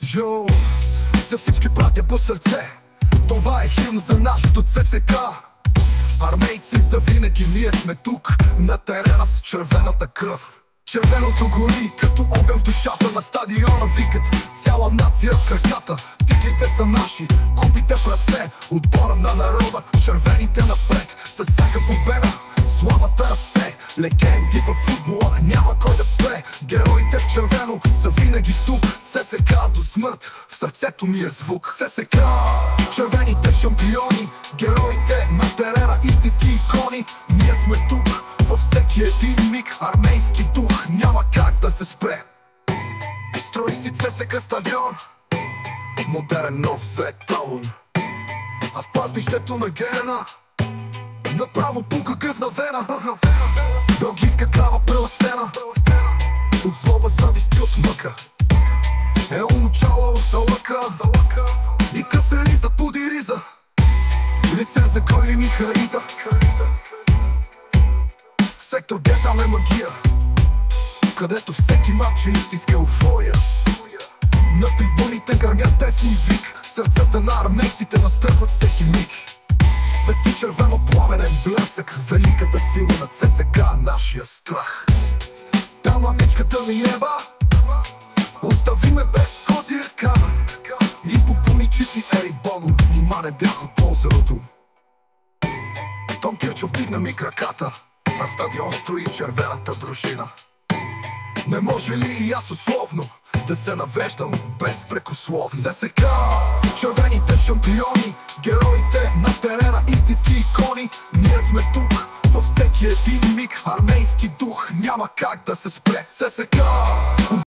Жо, за всички братя по сърце, това е химн за нашото ЦСК. Армейци завинаги, ние сме тук на терена с червената кръв. Червеното гори като огън в душата, на стадиона викат цяла нация в краката. Титлите са наши, купите в ръце, отбора на народа, червените напред. С всяка победа славата расте, легенди във футбола няма кой да спре. Героите в червено са винаги тук, ЦСКА до смърт, в сърцето ми е звук. ЦСКА, червените шампиони, героите на терена, истински икони. Ние сме тук във всеки един миг, армейски дух няма как да се спре. Строи си ЦСКА стадион, модерен нов светон, а в пазбището на Гена направо пука гъзна вена. Белгийска крава прелъстена от злоба, завист и от мъка, е умучала от лъка и къса риза поди риза, лице за кой ли ми хариза. Сектор Г там е магия, където всеки матч е истинска еуфория. На трибуните гърмят тесни вик, сърцата на армейците настръхват всеки миг. Свети червено пламенен блесък, великата сила на ЦСКА, нашия страх. Там мамичката ми еба, остави ме без кози ръка, и попълни си ери Богор, нима не бях от озерото. Том Кирчов вдигна ми краката, на стадион строи червената дружина. Не може ли и аз условно да се навеждам безпрекословно? ЦСКА, червените шампиони, героите на терена, истински икони. Ние сме тук във всеки един миг, армейски дух няма как да се спре. ЦСКА.